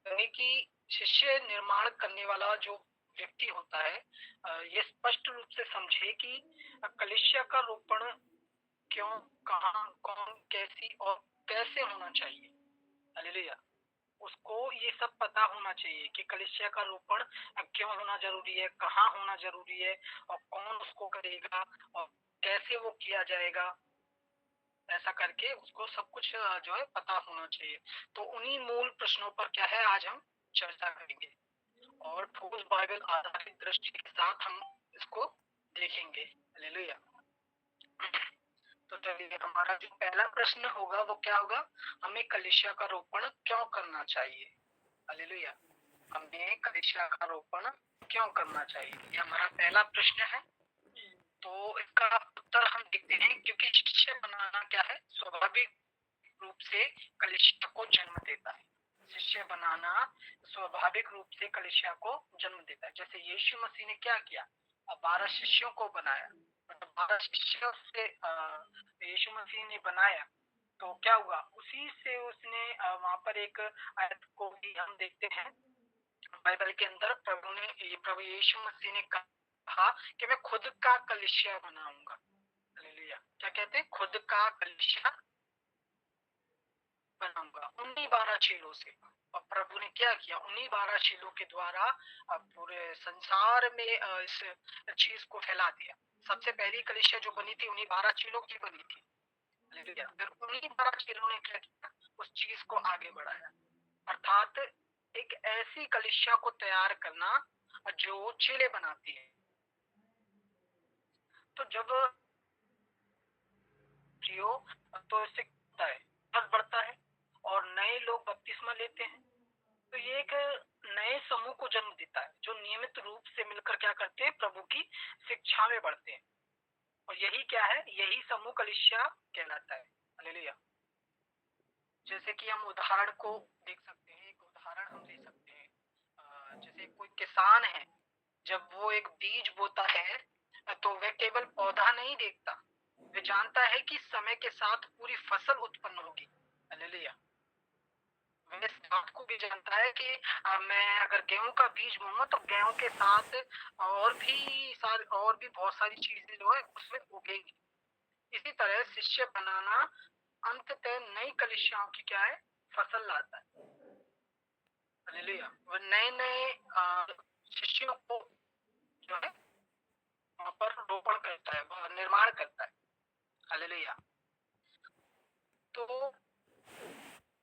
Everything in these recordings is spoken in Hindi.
कहेंगे कि शिष्य निर्माण करने वाला जो व्यक्ति होता है, ये स्पष्ट रूप से समझे कि कलीसिया का रोपण क्यों, कहाँ, कौन, कैसी और कैसे होना चाहिए। हालेलुया। उसको ये सब पता होना चाहिए कि कलीसिया का रोपण क्यों होना जरूरी है, कहाँ होना जरूरी है, और कौन उसको करेगा और कैसे वो किया जाएगा। ऐसा करके उसको सब कुछ जो है पता होना चाहिए। तो उन्हीं मूल प्रश्नों पर क्या है आज हम चर्चा करेंगे और ठोस बाइबल आधारित दृष्टि के साथ हम इसको देखेंगे। हालेलुया। तो चलिए, हमारा जो पहला प्रश्न होगा वो क्या होगा, हमें कलीसिया का रोपण क्यों करना चाहिए। हालेलुया। हमें कलीसिया का रोपण क्यों करना चाहिए, ये हमारा पहला प्रश्न है। तो इसका उत्तर हम देखते हैं, क्योंकि शिष्य बनाना क्या है, स्वाभाविक रूप से कलीसिया को जन्म देता है। शिष्य बनाना स्वाभाविक रूप से कलीसिया को जन्म देता है। जैसे यीशु मसीह ने क्या किया, 12 शिष्यों को बनाया। 12 शिष्यों से यीशु मसीह ने बनाया, तो क्या हुआ, उसी से उसने वहां पर एक आयत को भी हम देखते हैं बाइबल के अंदर। प्रभु यीशु मसीह ने कहा कि मैं खुद का कलीसिया बनाऊंगा। हालेलुया। क्या कहते हैं, खुद का कलीसिया बनाऊंगा उन्हीं 12 चेलों से। और प्रभु ने क्या किया, उन्हीं 12 चेलों के द्वारा पूरे संसार में इस चीज को फैला दिया। सबसे पहली कलीसिया जो बनी थी उन्हीं 12 चेलों की बनी थी। हालेलुया। फिर उन्हीं 12 चेलों ने क्या किया, उस चीज को आगे बढ़ाया, अर्थात एक ऐसी कलीसिया को तैयार करना जो चेले बनाती है। तो जब तो इससे क्या है, बढ़ता है और नए लोग बपतिस्मा लेते हैं। तो ये एक नए समूह को जन्म देता है जो नियमित रूप से मिलकर क्या करते हैं, प्रभु की शिक्षा में बढ़ते हैं। और यही क्या है, यही समूह कलीसिया कहलाता है। हालेलुया। जैसे कि हम उदाहरण को देख सकते हैं, एक उदाहरण हम ले सकते हैं। जैसे कोई किसान है, जब वो एक बीज बोता है तो वह केवल पौधा नहीं देखता, वह जानता है कि समय के साथ पूरी फसल उत्पन्न होगी। हालेलुया। वह इस बात को भी जानता है कि मैं अगर गेहूं का बीज बोऊंगा तो गेहूं के साथ और भी बहुत सारी चीजें जो है उसमें उगेंगी। इसी तरह शिष्य बनाना अंततः नई कलिसियाओं की क्या है, फसल लाता है। हालेलुया। वह नए नए शिष्यों को जो है वहां पर रोपण करता है, निर्माण करता है। हालेलुया। तो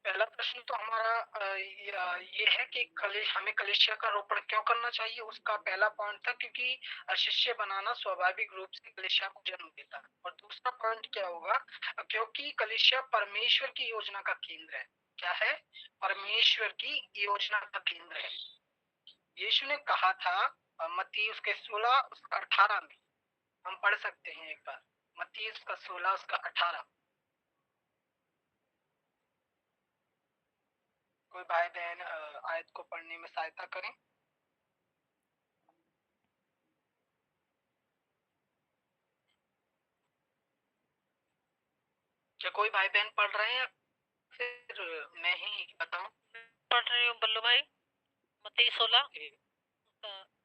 पहला प्रश्न तो हमारा ये है कि हमें कलीसिया का रोपण क्यों करना चाहिए। उसका पहला पॉइंट था क्योंकि शिष्य बनाना स्वाभाविक रूप से कलीसिया को जन्म देता है। और दूसरा पॉइंट क्या होगा, क्योंकि कलीसिया परमेश्वर की योजना का केंद्र है। क्या है, परमेश्वर की योजना का केंद्र है। यीशु ने कहा था मत्ती उसके 16 उसका 18 में, हम पढ़ सकते हैं एक बार, मत्ती उसका 16 उसका 18। कोई भाई बहन आयत को पढ़ने में सहायता करें। क्या कोई भाई बहन पढ़ रहे हैं या फिर मैं ही बताऊं। पढ़ रही हूँ बल्लू भाई। मत्ती 16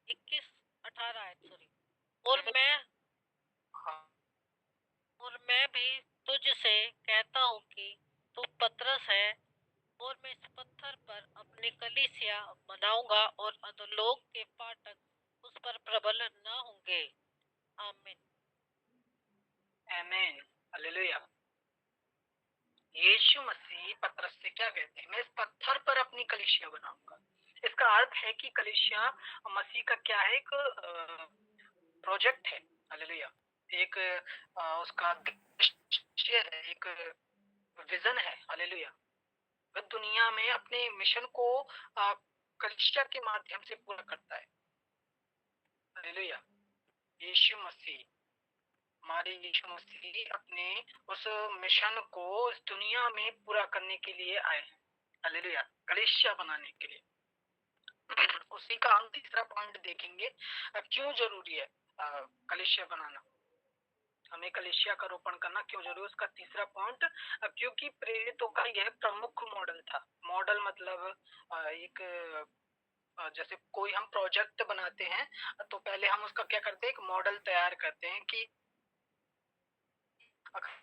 21 18 है, सॉरी। हाँ। और मैं भी तुझसे कहता हूँ कि तू पतरस है और मैं इस पत्थर पर अपनी कलीसिया बनाऊंगा और अधोलोक के फाटक उस पर प्रबल न होंगे। आमीन। आमीन। हालेलुया। यीशु मसीह पतरस से क्या कहते हैं, मैं इस पत्थर पर अपनी कलीसिया बनाऊंगा। इसका अर्थ है कि कलीसिया मसीह का क्या है, एक प्रोजेक्ट है। हालेलुया। एक उसका दृश्य है, एक विजन है। हालेलुया। वह दुनिया में अपने मिशन को कलीसिया के माध्यम से पूरा करता है। हालेलुया। यीशु मसीह, हमारे यीशु मसीह अपने उस मिशन को इस दुनिया में पूरा करने के लिए आए हैं। हालेलुया। कलीसिया बनाने के लिए। उसी का हम तीसरा पॉइंट देखेंगे, क्यों जरूरी है कलीसिया बनाना। हमें कलीसिया का रोपण करना क्यों जरूरी है, उसका तीसरा पॉइंट, क्योंकि प्रेरितों का यह प्रमुख मॉडल था। मॉडल मतलब एक जैसे कोई हम प्रोजेक्ट बनाते हैं तो पहले हम उसका क्या करते हैं, एक मॉडल तैयार करते हैं कि अगर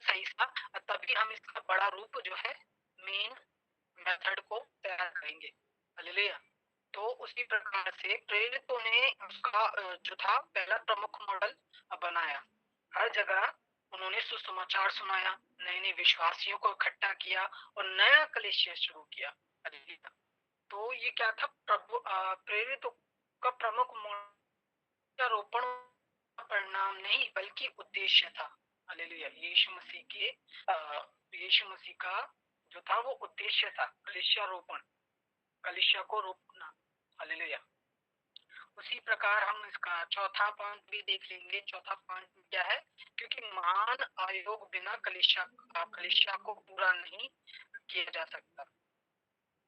सही था तभी हम इसका बड़ा रूप जो है, मेन मेथड को तैयार करेंगे। हालेलुया। तो उसी प्रकार से प्रेरितों ने उसका जो था पहला प्रमुख मॉडल बनाया। हर जगह उन्होंने सुसमाचार सुनाया, नए नए विश्वासियों को इकट्ठा किया और नया कलीसिया शुरू किया। हालेलुया। तो ये क्या था, प्रेरितों का प्रमुख रोपण परिणाम नहीं बल्कि उद्देश्य था। हालेलुया। यीशु मसीह का जो था वो उद्देश्य था, कलीसिया रोपण, कलीसिया को रोपना। हालेलुया। उसी प्रकार हम इसका चौथा पॉइंट भी देख लेंगे। चौथा पॉइंट क्या है, क्योंकि महान आयोग बिना कलीसिया को पूरा नहीं किया जा सकता।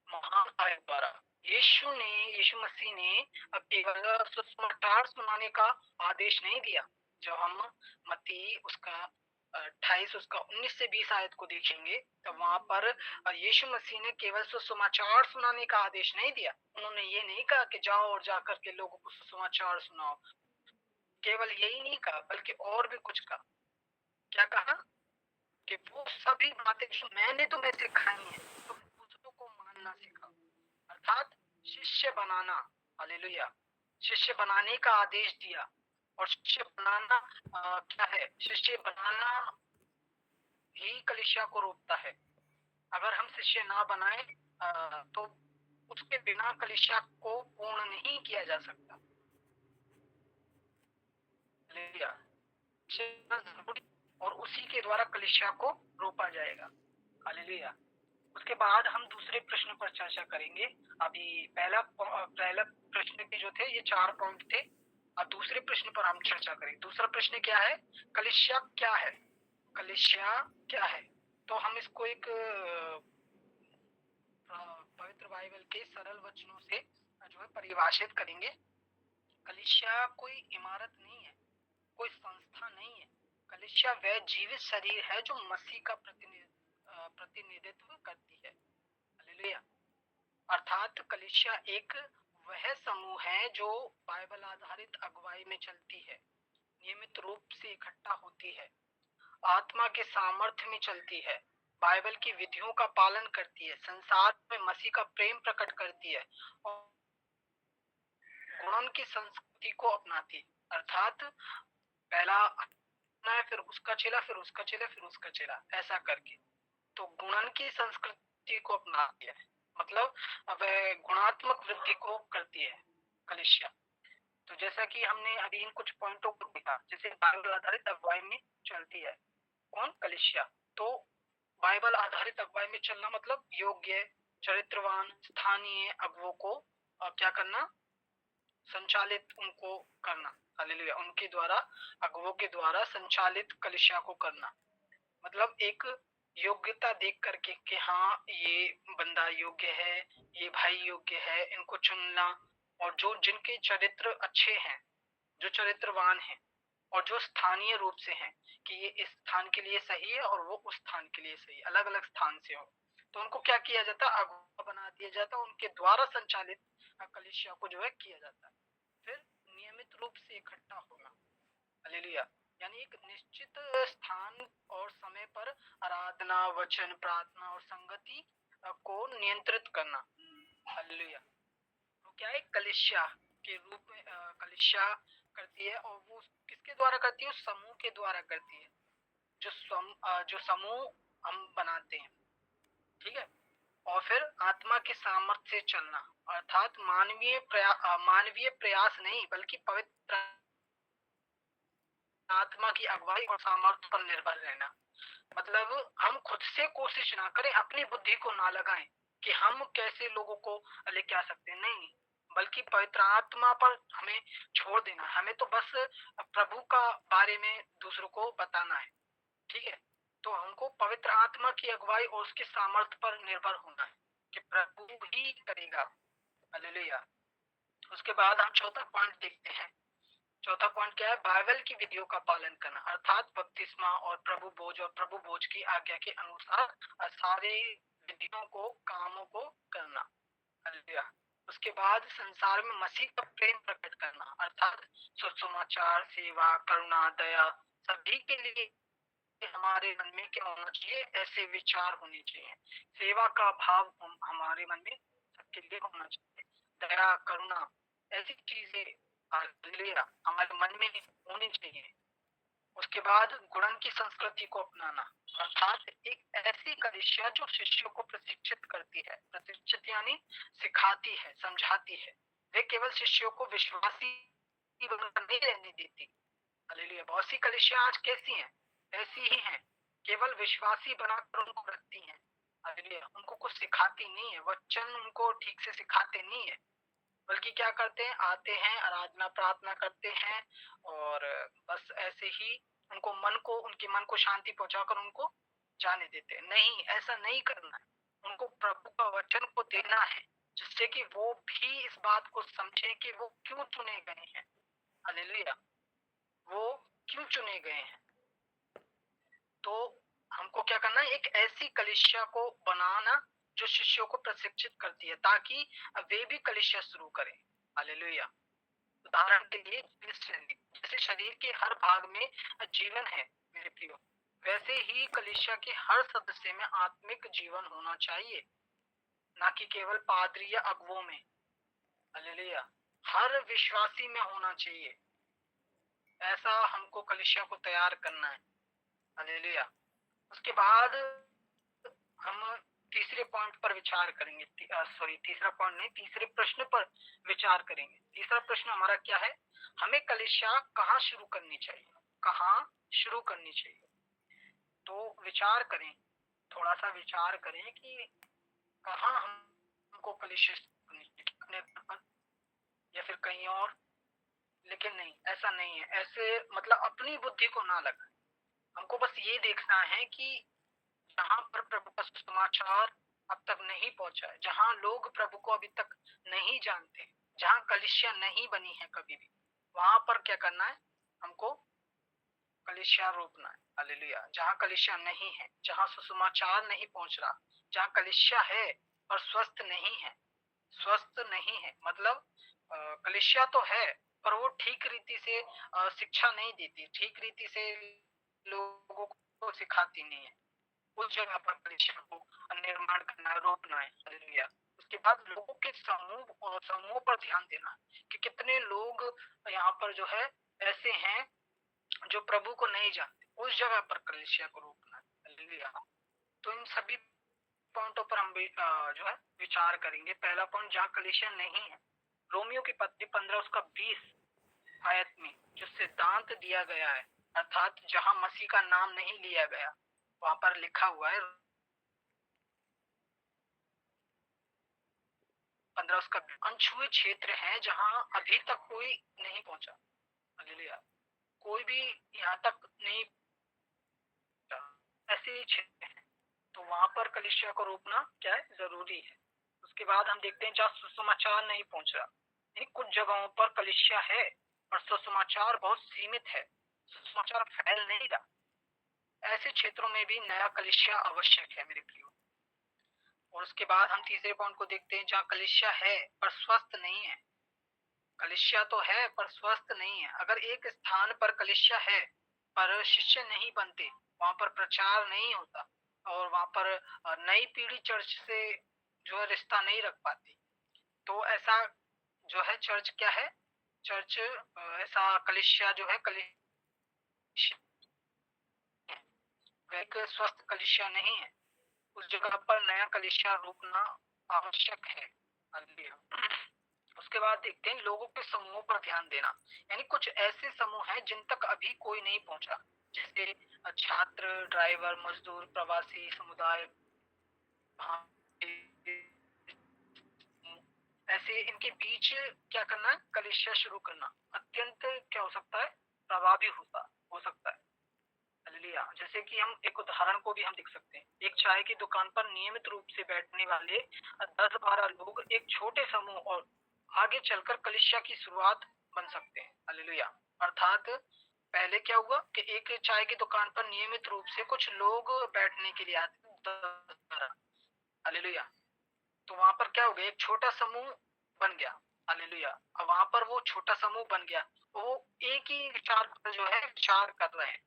महान आयोग द्वारा यीशु मसीह ने केवल सुसमाचार सुनाने का आदेश नहीं दिया। जब हम मत्ती उसका 28 उसका 19 से 20 आयत को देखेंगे तो वहां पर यीशु मसीह ने केवल सुसमाचार सुनाने का आदेश नहीं दिया। उन्होंने ये नहीं कहा कि जाओ और जाकर के लोगों को सुसमाचार सुनाओ, केवल यही नहीं कहा बल्कि और भी कुछ कहा। क्या कहा कि वो सभी बातें जो मैंने तुम्हें सिखाई हैं तुम दूसरों को मानना सिखाओ, अर्थात शिष्य बनाना। हालेलुया। शिष्य बनाने का आदेश दिया। और शिष्य बनाना क्या है, शिष्य बनाना ही कलीसिया को रोकता है। अगर हम शिष्य ना बनाए तो उसके बिना कलीसिया को पूर्ण नहीं किया जा सकता। हालेलुया। जरूरी और उसी के द्वारा कलीसिया को रोपा जाएगा। हालेलुया। उसके बाद हम दूसरे प्रश्न पर चर्चा करेंगे। अभी पहला प्रश्न के जो थे ये 4 पॉइंट थे। अब दूसरे प्रश्न पर हम चर्चा करेंगे। दूसरा प्रश्न क्या है, कलीसिया क्या है। कलीसिया क्या है, तो हम इसको एक पवित्र बाइबल के सरल वचनों से जो है परिभाषित करेंगे। कलीसिया कोई इमारत नहीं है, कोई संस्था नहीं है। कलीसिया वह जीवित शरीर है जो मसीह का प्रतिनिधित्व करती है। हालेलुया। अर्थात कलीसिया एक वह समूह है जो बाइबल आधारित अगुवाई में चलती है, नियमित रूप से इकट्ठा होती है, आत्मा के सामर्थ्य में चलती है, बाइबल की विधियों का पालन करती है, संसार में मसीह का प्रेम प्रकट करती है और गुणन की संस्कृति को अपनाती है। अर्थात पहला है, फिर उसका चेला, फिर उसका चेला, फिर उसका चेला, ऐसा करके तो गुणन की संस्कृति को अपनाती है। मतलब वह गुणात्मक वृद्धि को करती है कलीसिया। तो जैसा कि हमने अभी इन कुछ पॉइंटों को देखा, जैसे बाइबल आधारित अगुवाई में चलती है कौन, कलीसिया। तो बाइबल आधारित अगुवाई में चलना मतलब योग्य, चरित्रवान, स्थानीय अगुवों को क्या करना, संचालित उनको करना। हालेलुया। उनके द्वारा, अगुवों के द्वारा संचालित कलीसिया को करना। मतलब एक योग्यता देख करके कि हाँ ये बंदा योग्य है, ये भाई योग्य है, इनको चुनना। और जो जिनके चरित्र अच्छे हैं, जो चरित्रवान हैं और जो स्थानीय रूप से हैं कि ये इस स्थान के लिए सही है और वो उस स्थान के लिए सही, अलग अलग स्थान से हो, तो उनको क्या किया जाता, अगुवा बना दिया जाता, उनके द्वारा संचालित कलीसिया को जो है किया जाता है। फिर नियमित रूप से इकट्ठा होना। हालेलुया। यानी एक निश्चित स्थान और समय पर आराधना, वचन, प्रार्थना और संगति को नियंत्रित करना। हालेलुया। तो क्या है, कलीसिया के रूप में कलीसिया करती है और वो किसके द्वारा करती है, उस समूह के द्वारा करती है जो समूह हम बनाते हैं। ठीक है। और फिर आत्मा के सामर्थ्य से चलना, अर्थात मानवीय प्रयास नहीं बल्कि पवित्र आत्मा की अगुवाई और सामर्थ्य पर निर्भर रहना। मतलब हम खुद से कोशिश ना करें, अपनी बुद्धि को ना लगाएं कि हम कैसे लोगों को लेके आ सकते हैं, नहीं, बल्कि पवित्र आत्मा पर हमें छोड़ देना। हमें तो बस प्रभु का बारे में दूसरों को बताना है। ठीक है। तो हमको पवित्र आत्मा की अगुवाई और उसके सामर्थ्य पर निर्भर होना है कि प्रभु ही करेगा। हालेलुया। उसके बाद हम चौथा पॉइंट देखते हैं चौथा पॉइंट क्या है? बाइबल की विधियों का पालन करना, अर्थात बपतिस्मा और प्रभु भोज की आज्ञा के अनुसार सारे विधियों को, कामों को करना। हालेलुया। उसके बाद संसार में मसीह का प्रेम प्रकट करना, अर्थात सुसमाचार, सेवा, करुणा, दया, सभी के लिए हमारे मन में क्या होना चाहिए? ऐसे विचार होने चाहिए। सेवा का भाव हमारे मन में सबके लिए होना चाहिए। दया, करुणा, ऐसी चीजें हालेलुया हमारे मन में होनी चाहिए। उसके बाद गुणन की संस्कृति को अपनाना, अर्थात एक ऐसी कलीसिया जो शिष्यों को प्रशिक्षित करती है। प्रशिक्षित यानी सिखाती है, समझाती है। वे केवल शिष्यों को विश्वासी बनकर नहीं रहने देती। हालेलुया। बहुत सी कलीसिया आज कैसी हैं? ऐसी ही हैं, केवल विश्वासी बनाकर उनको रखती हैं। हालेलुया। उनको कुछ सिखाती नहीं है, वचन उनको ठीक से सिखाते नहीं है, बल्कि क्या करते हैं? आते हैं, आराधना प्रार्थना करते हैं और बस ऐसे ही उनके मन को शांति पहुंचाकर उनको जाने देते हैं। नहीं, ऐसा नहीं करना है। उनको प्रभु का वचन को देना है, जिससे कि वो भी इस बात को समझे कि वो क्यों चुने गए हैं। हालेलुया। वो क्यों चुने गए हैं? तो हमको क्या करना है? एक ऐसी कलीसिया को बनाना जो शिष्यों को प्रशिक्षित करती है, ताकि वे भी कलीसिया शुरू करें। हालेलुया। उदाहरण के लिए जैसे शरीर के हर भाग में जीवन है मेरे प्रियो, वैसे ही कलीसिया के हर सदस्य में आत्मिक जीवन होना चाहिए, ना कि केवल पादरी या अगुवों में। हालेलुया। हर विश्वासी में होना चाहिए। ऐसा हमको कलीसिया को तैयार करना है। हालेलुया। उसके बाद हम तीसरे पॉइंट पर विचार करेंगे। तीसरा पॉइंट नहीं, तीसरे प्रश्न पर विचार करेंगे। तीसरा प्रश्न हमारा क्या है? हमें कलीसिया कहाँ शुरू करनी चाहिए? कहाँ शुरू करनी चाहिए? तो विचार करें, थोड़ा सा विचार करें कि कहाँ हमको कलीसिया शुरू करनी चाहिए, अपने घर पर या फिर कहीं और। लेकिन नहीं, ऐसा नहीं है। ऐसे मतलब अपनी बुद्धि को ना लगाएं। हमको बस ये देखना है कि जहाँ पर प्रभु का सुसमाचार अब तक नहीं पहुंचा है, जहाँ लोग प्रभु को अभी तक नहीं जानते, जहाँ कलीसिया नहीं बनी है कभी भी, वहां पर क्या करना है? हमको कलीसिया रोपना है। हालेलुया। जहाँ कलीसिया नहीं है, जहाँ सुसमाचार नहीं पहुंच रहा, जहाँ कलीसिया है पर स्वस्थ नहीं है, स्वस्थ नहीं है मतलब कलीसिया तो है पर वो ठीक रीति से शिक्षा नहीं देती, ठीक रीति से लोगों को सिखाती नहीं है। उस जगह पर कलीसिया को निर्माण करना है, रोपना है। हालेलुया। उसके बाद लोगों के समूह पर ध्यान देना कि कितने लोग यहाँ पर जो है ऐसे हैं जो प्रभु को नहीं जानते। उस जगह पर कलीसिया को रोपना है। हालेलुया। तो इन सभी पॉइंटों पर हम जो है विचार करेंगे। पहला पॉइंट, जहाँ कलीसिया नहीं है, रोमियो की पत्री 15 उसका 20 आयत में जो सिद्धांत दिया गया है, अर्थात जहाँ मसीह का नाम नहीं लिया गया, वहां पर लिखा हुआ है 15 उसका अनछुए क्षेत्र है जहाँ अभी तक कोई नहीं पहुंचा। हालेलुया। कोई भी यहाँ तक नहीं पहुंचा, ऐसे ही क्षेत्र है। तो वहां पर कलीसिया को रोकना क्या है? जरूरी है। उसके बाद हम देखते हैं जहाँ सुसमाचार नहीं पहुंच रहा, यानी कुछ जगहों पर कलीसिया है और सुसमाचार बहुत सीमित है, सुसमाचार फैल नहीं रहा। ऐसे क्षेत्रों में भी नया कलीसिया आवश्यक है मेरे प्रियो। और उसके बाद हम तीसरे पॉइंट को देखते हैं, जहाँ कलीसिया है पर स्वस्थ नहीं है। कलीसिया तो है पर स्वस्थ नहीं है। अगर एक स्थान पर कलीसिया है पर शिष्य नहीं बनते, वहां पर प्रचार नहीं होता और वहां पर नई पीढ़ी चर्च से जो है रिश्ता नहीं रख पाती, तो ऐसा जो है चर्च क्या है? चर्च ऐसा कलीसिया जो है कलीसिया एक स्वस्थ कलीसिया नहीं है। उस जगह पर नया कलीसिया रोकना आवश्यक है। हालेलुया। उसके बाद देखते हैं लोगों के समूहों पर ध्यान देना, यानी कुछ ऐसे समूह हैं जिन तक अभी कोई नहीं पहुंचा, जैसे छात्र, ड्राइवर, मजदूर, प्रवासी समुदाय, ऐसे इनके बीच क्या करना है? कलीसिया शुरू करना अत्यंत क्या हो सकता है? प्रभावी हो सकता है। हालेलुया। जैसे कि हम एक उदाहरण को भी हम देख सकते हैं। एक चाय की दुकान पर नियमित रूप से बैठने वाले 10-12 लोग एक छोटे समूह और आगे चलकर कलीसिया की शुरुआत बन सकते हैं। हालेलुया। अर्थात पहले क्या हुआ कि एक चाय की दुकान पर नियमित रूप से कुछ लोग बैठने के लिए आते, हालेलुया। तो वहां पर क्या हो गया, एक छोटा समूह बन गया, हालेलुया। अब वहां पर वो छोटा समूह बन गया, वो एक ही विचार पर जो है विचार कर रहे हैं,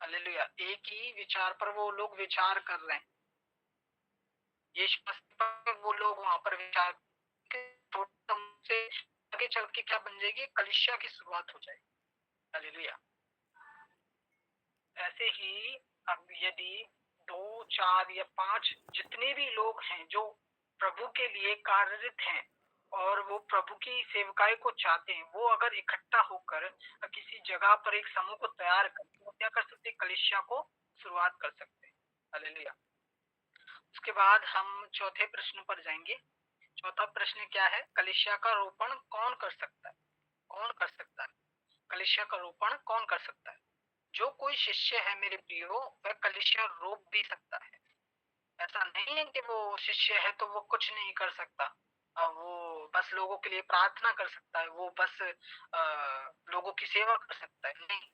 हालेलुया। एक ही विचार पर वो लोग विचार कर रहे हैं, यीशु मसीह पर वो लोग वहां पर विचार छोटे समूह से आगे चल के क्या बन जाएगी, कलीसिया की शुरुआत हो जाएगी, हालेलुया। ऐसे ही अब यदि 2, 4 या 5 जितने भी लोग हैं जो प्रभु के लिए कार्यरत हैं और वो प्रभु की सेवकाई को चाहते हैं, वो अगर इकट्ठा होकर किसी जगह पर एक समूह को तैयार कर, वो क्या कर सकते हैं, कलीसिया को शुरुआत कर सकते हैं, हालेलुया। उसके बाद हम चौथे प्रश्न पर जाएंगे। चौथा प्रश्न क्या है, कलीसिया का रोपण कौन कर सकता है, कौन कर सकता है, कलीसिया का रोपण कौन कर सकता है। जो कोई शिष्य है मेरे प्रियो, वह कलीसिया रोप भी सकता है। ऐसा नहीं है कि वो शिष्य है तो वो कुछ नहीं कर सकता, वो बस लोगों के लिए प्रार्थना कर सकता है, वो बस लोगों की सेवा कर सकता है, नहीं,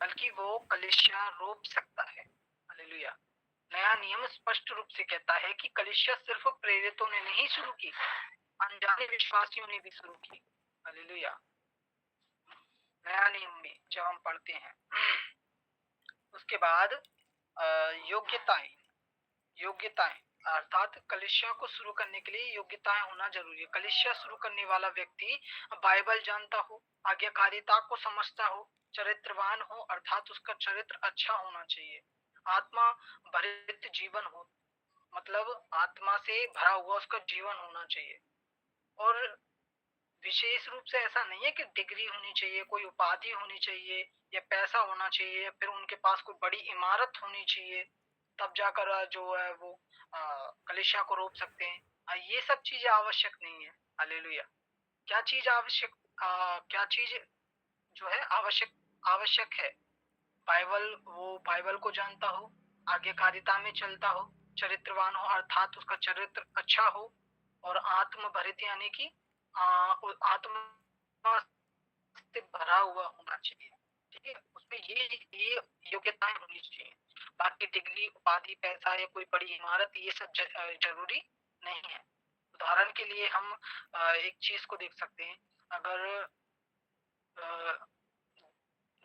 बल्कि वो कलीसिया रोप सकता है, हालेलुया। नया नियम स्पष्ट रूप से कहता है कि कलीसिया सिर्फ प्रेरितों ने नहीं शुरू की, अनजाने विश्वासियों ने भी शुरू की, हालेलुया। नया नियम में जब हम पढ़ते हैं उसके बाद योग्यताएं, योग्यताएं अर्थात कलीसिया को शुरू करने के लिए योग्यताएं होना जरूरी है। कलीसिया शुरू करने वाला व्यक्ति बाइबल जानता हो, आज्ञाकारिता को समझता हो, चरित्रवान हो अर्थात उसका चरित्र अच्छा होना चाहिए, आत्मा भरित जीवन हो, मतलब आत्मा से भरा हुआ उसका जीवन होना चाहिए। और विशेष रूप से ऐसा नहीं है कि डिग्री होनी चाहिए, कोई उपाधि होनी चाहिए या पैसा होना चाहिए या फिर उनके पास कोई बड़ी इमारत होनी चाहिए, तब जाकर जो है वो कलीसिया को रोक सकते हैं। ये सब चीजें आवश्यक नहीं है, हालेलुया। क्या चीज आवश्यक, क्या चीज जो है आवश्यक, आवश्यक है, बाइबल, वो बाइबल को जानता हो, आज्ञाकारिता में चलता हो, चरित्रवान हो अर्थात उसका चरित्र अच्छा हो, और आत्म भरित यानी कि आत्मा से भरा हुआ होना चाहिए, ठीक है, उसमें ये योग्यताएं होनी चाहिए। बाकी डिग्री, उपाधि, पैसा या कोई बड़ी इमारत ये सब जरूरी नहीं है। उदाहरण के लिए हम एक चीज को देख सकते हैं, अगर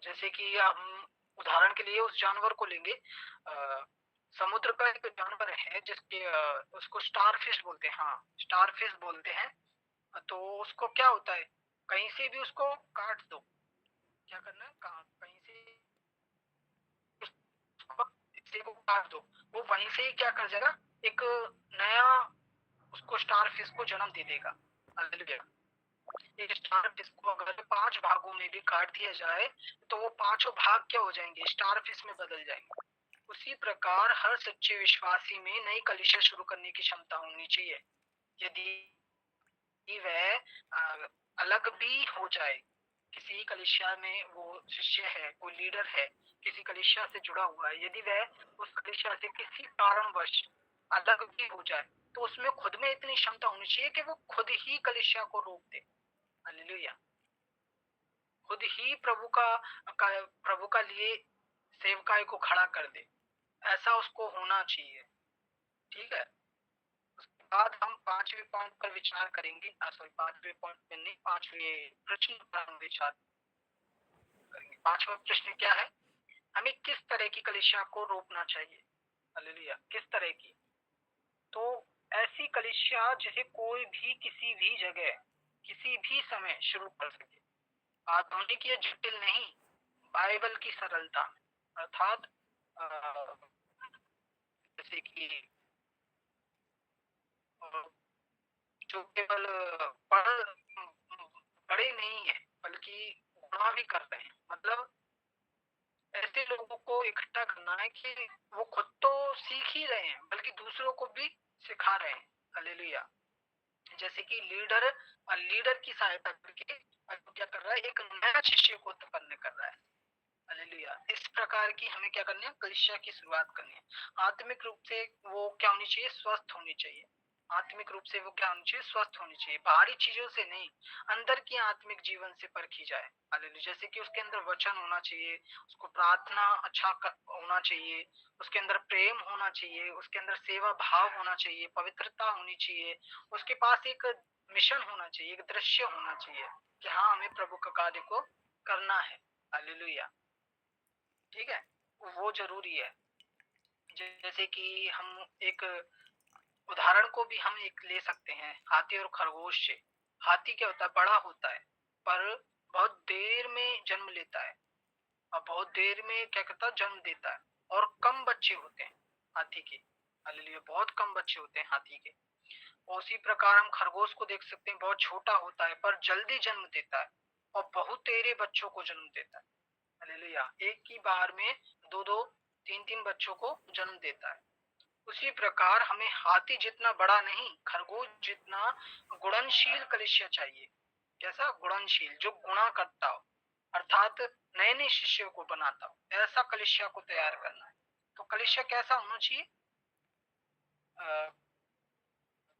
जैसे कि हम उदाहरण के लिए उस जानवर को लेंगे, समुद्र का एक जानवर है जिसके उसको स्टार फिश बोलते हैं, हाँ स्टार फिश बोलते हैं। तो उसको क्या होता है, कहीं से भी उसको काट दो, क्या करना है, कहीं से इससे को काट दो, वो वहीं से ही क्या कर जाएगा, एक नया उसको स्टार फिश को जन्म दे देगा, हालेलुया। एक स्टार फिश को अगर 5 भागों में भी काट दिया जाए तो वो पांचों भाग क्या हो जाएंगे, स्टार फिश में बदल जाएंगे। उसी प्रकार हर सच्चे विश्वासी में नई कलीसिया शुरू करने की क्षमता होनी चाहिए। यदि वह अलग भी हो जाए, किसी कलीसिया में वो शिष्य है, कोई लीडर है, किसी कलीसिया से जुड़ा हुआ है, यदि वह उस कलीसिया से किसी कारणवश अलग भी हो जाए तो उसमें खुद में इतनी क्षमता होनी चाहिए कि वो खुद ही कलीसिया को रोक दे, हालेलुया। खुद ही प्रभु का लिए सेवकाई को खड़ा कर दे, ऐसा उसको होना चाहिए, ठीक है। उसके बाद हम 5वें पॉइंट पर विचार करेंगे, सॉरी 5वें पॉइंट में नहीं, 5वें प्रश्न पर हम विचार करेंगे। 5वां प्रश्न क्या है, हमें किस तरह की कलीसिया को रोपना चाहिए, हालेलुया, किस तरह की। तो ऐसी कलीसिया जिसे कोई भी किसी भी जगह किसी भी समय शुरू कर सके, आधुनिक या जटिल नहीं, बाइबल की सरलता, अर्थात जैसे कि जो केवल पढ़ पढ़े नहीं है बल्कि गुणा भी कर रहे हैं, मतलब ऐसे लोगों को इकट्ठा करना है कि वो खुद तो सीख ही रहे हैं बल्कि दूसरों को भी सिखा रहे हैं, हालेलुया। जैसे कि लीडर, लीडर की सहायता करके क्या कर रहा है, एक नया शिष्य को उत्पन्न कर रहा है, हालेलुया। इस प्रकार की हमें क्या करनी है, कलीसिया की शुरुआत करनी है। आत्मिक रूप से वो क्या होनी चाहिए, स्वस्थ होनी चाहिए, आत्मिक रूप से वो क्या होनी चाहिए, स्वस्थ होनी चाहिए, बाहरी चीजों से नहीं, अंदर की आत्मिक जीवन से परखी जाए। हालेलुया। जैसे कि उसके अंदर वचन होना चाहिए, उसको प्रार्थना अच्छा होना चाहिए, उसके अंदर प्रेम होना चाहिए, उसके अंदर सेवा भाव होना चाहिए, पवित्रता होनी चाहिए, उसके पास एक मिशन होना चाहिए, एक दृश्य होना चाहिए कि हाँ हमें प्रभु का कार्य को करना है। हालेलुया। ठीक है, वो जरूरी है। जैसे कि हम एक उदाहरण को भी हम एक ले सकते हैं हाथी और खरगोश से। हाथी क्या होता है, बड़ा होता है पर बहुत देर में जन्म लेता है, और बहुत देर में क्या करता है, जन्म देता है, और कम बच्चे होते हैं हाथी के। हालेलुया, बहुत कम बच्चे होते हैं हाथी के। और उसी प्रकार हम खरगोश को देख सकते हैं, बहुत छोटा होता है पर जल्दी जन्म देता है और बहुत तेरे बच्चों को जन्म देता है। हालेलुया, एक ही बार में दो दो तीन तीन बच्चों को जन्म देता है। उसी प्रकार हमें हाथी जितना बड़ा नहीं, खरगोश जितना गुणनशील कलिसिया चाहिए। कैसा गुणनशील, जो गुणा करता हो, अर्थात नए नए शिष्यों को बनाता हो, ऐसा कलिसिया को तैयार करना है। तो कलिसिया कैसा होना चाहिए,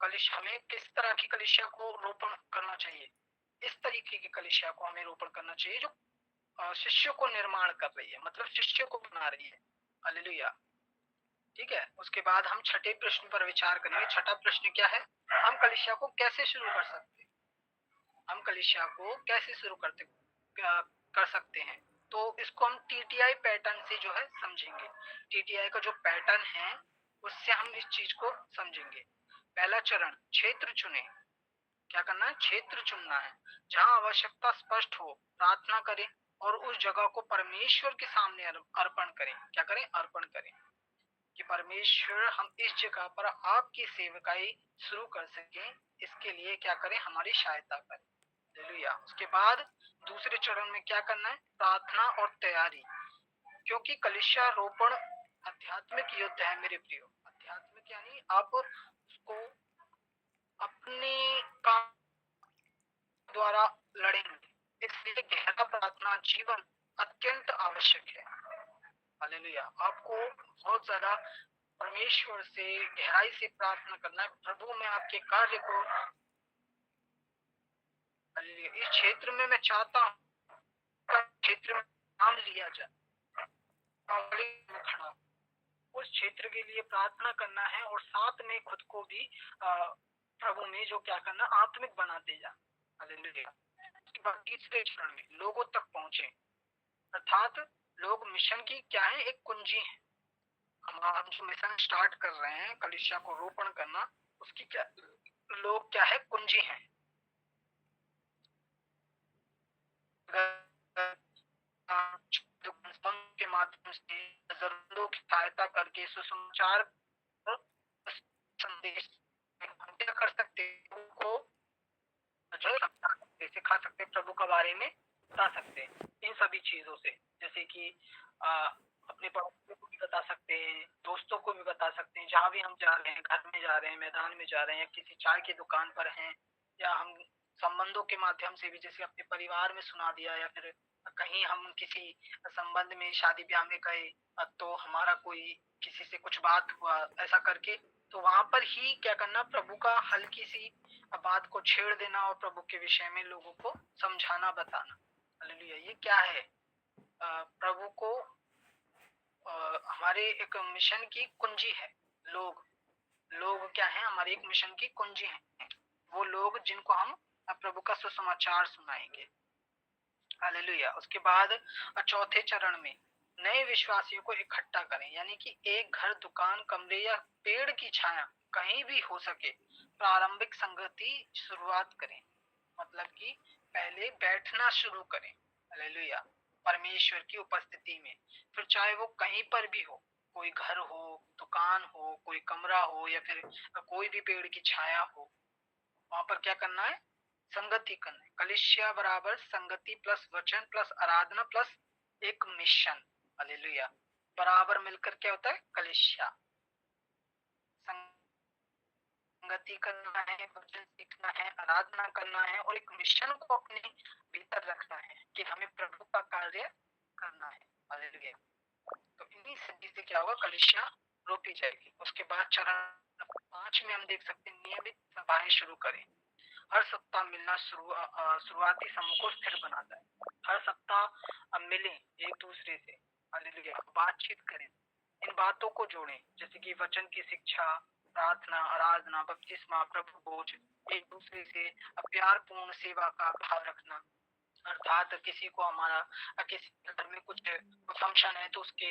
कलिसिया हमें किस तरह की कलिसिया को रोपण करना चाहिए, इस तरीके की कलिसिया को हमें रोपण करना चाहिए जो शिष्यों को निर्माण कर रही है, मतलब शिष्यों को बना रही है। हालेलुया। ठीक है, उसके बाद हम छठे प्रश्न पर विचार करेंगे। छठा प्रश्न क्या है, हम कलिसिया को कैसे शुरू कर सकते हैं, हम कलिसिया को कैसे शुरू कर सकते हैं। तो इसको हम टीटीआई पैटर्न से जो है समझेंगे। टीटीआई का जो पैटर्न है उससे हम इस चीज को समझेंगे। पहला चरण, क्षेत्र चुने। क्या करना है, क्षेत्र चुनना है, जहां आवश्यकता स्पष्ट हो प्रार्थना करें और उस जगह को परमेश्वर के सामने अर्पण करें। क्या करें, अर्पण करें कि परमेश्वर हम इस जगह पर आपकी सेवकाई शुरू कर सकें, इसके लिए क्या करें, हमारी सहायता करें। हालेलुया। उसके बाद दूसरे चरण में क्या करना है, प्रार्थना और तैयारी, क्योंकि कलिसिया रोपण आध्यात्मिक युद्ध है मेरे प्रियो। आध्यात्मिक यानी आप उसको अपने काम द्वारा लड़ेंगे, इसलिए गहरा प्रार्थना जीवन अत्यंत आवश्यक है। हालेलुया, आपको बहुत ज्यादा परमेश्वर से गहराई से प्रार्थना करना है, प्रभु मैं आपके कार्य को, इस क्षेत्र में मैं चाहता हूँ क्षेत्र में नाम लिया जाए, खड़ा उस क्षेत्र के लिए प्रार्थना करना है, और साथ में खुद को भी प्रभु में जो क्या करना, आत्मिक बनाते जा। हालेलुया। उसके बाद तीसरे चरण में लोगों तक पहुंचे, अर्थात लोग मिशन की क्या है, एक कुंजी है। हम जो मिशन स्टार्ट कर रहे हैं कलिसिया को रोपण करना, उसकी क्या, लोग क्या है, कुंजी है। के माध्यम से जरूरतों की सहायता करके सुसमाचार संदेश हम क्या कर सकते हैं, उनको जो सिखा सकते हैं, प्रभु के बारे में बता सकते हैं इन सभी चीजों से। जैसे कि अपने पड़ोसियों को भी बता सकते हैं, दोस्तों को भी बता सकते हैं, जहाँ भी हम जा रहे हैं, घर में जा रहे हैं, मैदान में जा रहे हैं, या किसी चाय की दुकान पर हैं, या हम संबंधों के माध्यम से भी, जैसे अपने परिवार में सुना दिया, या फिर कहीं हम किसी संबंध में शादी ब्याह में गए, तो हमारा कोई किसी से कुछ बात हुआ, ऐसा करके तो वहां पर ही क्या करना, प्रभु का हल्की सी बात को छेड़ देना और प्रभु के विषय में लोगों को समझाना, बताना। हालेलुया, ये क्या है, प्रभु को हमारे एक मिशन की कुंजी है। लोग लोग क्या है, हमारे एक मिशन की कुंजी है, वो लोग जिनको हम प्रभु का सुसमाचार सुनाएंगे। हालेलुया। उसके बाद चौथे चरण में नए विश्वासियों को इकट्ठा करें, यानी कि एक घर, दुकान, कमरे या पेड़ की छाया कहीं भी हो सके, प्रारंभिक संगति शुरुआत करें, मतलब कि पहले बैठना शुरू करें। हालेलुया, परमेश्वर की उपस्थिति में, फिर चाहे वो कहीं पर भी हो, कोई घर हो, दुकान हो, कोई कमरा हो, या फिर कोई भी पेड़ की छाया हो, वहां पर क्या करना है, संगति करना है। कलिसिया बराबर संगति प्लस वचन प्लस आराधना प्लस एक मिशन। हालेलुया, बराबर मिलकर क्या होता है, कलिसिया। संगति करना है, वचन सीखना है, आराधना करना है, और एक मिशन को अपने भीतर रखना है कि हमें प्रभु का कार्य करना है। हालेलुया। तो इन्हीं सभी से क्या होगा, कलिसिया रोपी जाएगी। उसके बाद चरण 5 में हम देख सकते हैं नियमित सभाएं शुरू करें। हर सप्ताह मिलना शुरुआती समूह को स्थिर बनाता है। हर सप्ताह मिलें एक दूसरे से, हालेलुया, बातचीत करें, इन बातों को जोड़ें, जैसे कि वचन की शिक्षा, प्रार्थना, आराधना, बपतिस्मा, प्रभु भोज, एक दूसरे से प्यारपूर्ण सेवा का भाव रखना। अर्थात किसी को हमारा किसी के घर में कुछ फंक्शन है तो उसके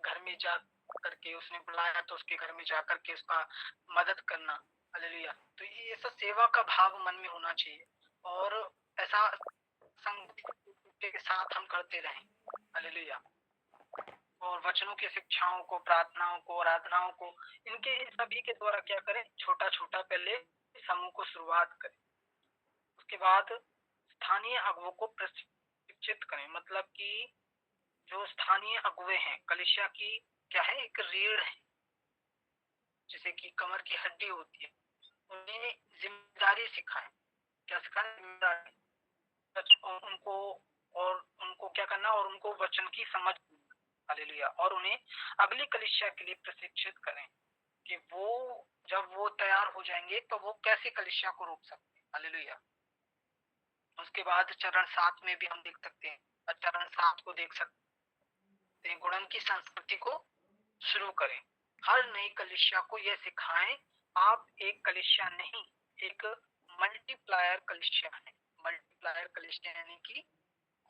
घर में जा करके, उसने बुलाया तो उसके घर में जा करके उसका मदद करना, हालेलुया। तो ये ऐसा सेवा का भाव मन में होना चाहिए और ऐसा संगति के साथ हम करते रहें, हालेलुया। और वचनों की शिक्षाओं को, प्रार्थनाओं को, आराधनाओं को, इनके सभी के द्वारा क्या करें, छोटा छोटा पहले समूह को शुरुआत करें। उसके बाद स्थानीय अगुवों को प्रशिक्षित करें, मतलब कि जो स्थानीय अगुवे हैं, कलीसिया की क्या है, एक रीढ़ है, जैसे कि कमर की हड्डी होती है, उन्हें जिम्मेदारी सिखाएं। क्या सिखाएं? जिम्मेदारी। उनको और उनको क्या करना, और उनको वचन की समझ, हालेलुया, और उन्हें अगली कलीसिया के लिए प्रशिक्षित करें कि वो जब वो तैयार हो जाएंगे तो वो कैसे कलीसिया को रोक सकते हैं, हालेलुया। उसके बाद चरण 7 में भी हम देख सकते हैं, चरण 7 को देख सकते हैं, गुणन की संस्कृति को शुरू करें। हर नई कलीसिया को यह सिखाएं, आप एक कलीसिया नहीं, एक मल्टीप्लायर कलीसिया है। मल्टीप्लायर कलीसिया यानी कि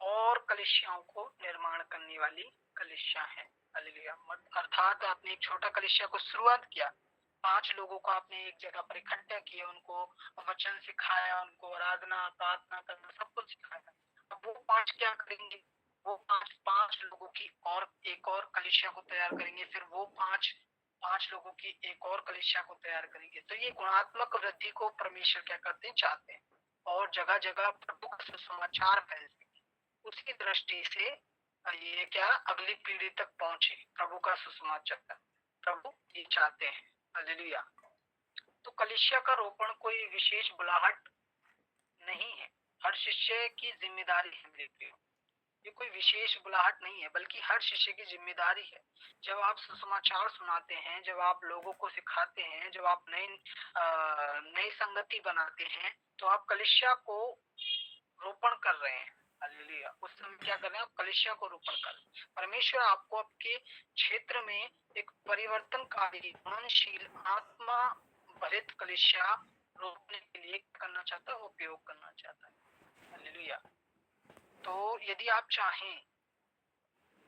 और कलीसियाओं को निर्माण करने वाली कलीसिया है, हालेलुया। अर्थात आपने एक छोटा कलीसिया को शुरुआत किया, 5 लोगों को आपने एक जगह पर इकट्ठा किया, उनको वचन सिखाया, उनको आराधना, प्रार्थना करना, सब कुछ सिखाया। अब वो 5 क्या करेंगे, वो पांच लोगों की और एक और कलीसिया को तैयार करेंगे, फिर वो पांच लोगों की एक और कलीसिया को तैयार करेंगे। तो ये गुणात्मक वृद्धि को परमेश्वर क्या करते हैं, चाहते हैं, और जगह जगह प्रभु का सुसमाचार फैल सके। उसी दृष्टि से ये क्या अगली पीढ़ी तक पहुंचे प्रभु का सुसमाचार, प्रभु ये चाहते हैं, हालेलुया। तो कलीसिया का रोपण कोई विशेष बुलाहट नहीं है, हर शिष्य की जिम्मेदारी है मेरे प्रियो। ये कोई विशेष बुलाहट नहीं है, बल्कि हर शिष्य की जिम्मेदारी है। जब आप सुसमाचार सुनाते हैं, जब आप लोगों को सिखाते हैं, जब आप नई संगति बनाते हैं, तो आप कलीसिया को रोपण कर रहे हैं, हालेलुया। उस समय क्या कर रहे हैं, आप कलीसिया को रोपण कर रहे हैं। परमेश्वर आपको आपके क्षेत्र में एक परिवर्तनकारी, गुणनशील, आत्मा भरित कलीसिया रोपने के लिए करना चाहता है, उपयोग करना चाहता है, हालेलुया। तो यदि आप चाहें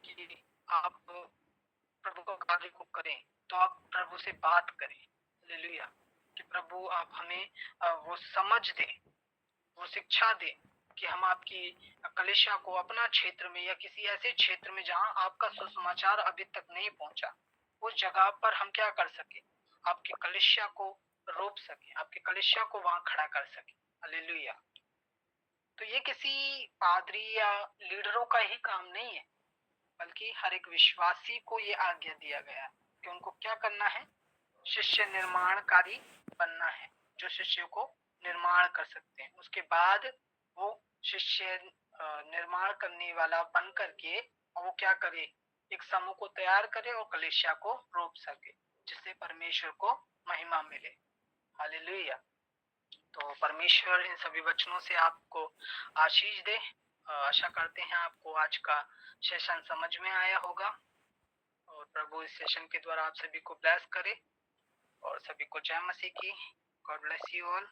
कि आप प्रभु का कार्य को करें, तो आप प्रभु से बात करें, हालेलुया, कि प्रभु आप हमें वो समझ दें, वो शिक्षा दें कि हम आपकी कलीसिया को अपना क्षेत्र में या किसी ऐसे क्षेत्र में जहां आपका सुसमाचार अभी तक नहीं पहुंचा, उस जगह पर हम क्या कर सके, आपकी कलीसिया को रोप सके, आपकी कलीसिया को वहां खड़ा कर सके, हालेलुया। तो ये किसी पादरी या लीडरों का ही काम नहीं है, बल्कि हर एक विश्वासी को ये आज्ञा दिया गया है कि उनको क्या करना है, शिष्य निर्माणकारी बनना है, जो शिष्य को निर्माण कर सकते हैं। उसके बाद वो शिष्य निर्माण करने वाला बन करके वो क्या करे, एक समूह को तैयार करे और कलीसिया को रोप सके, जिससे परमेश्वर को महिमा मिले, हालेलुया। तो परमेश्वर इन सभी वचनों से आपको आशीष दे। आशा करते हैं आपको आज का सेशन समझ में आया होगा, और प्रभु इस सेशन के द्वारा आप सभी को ब्लेस करे, और सभी को जय मसीह की। God bless you all.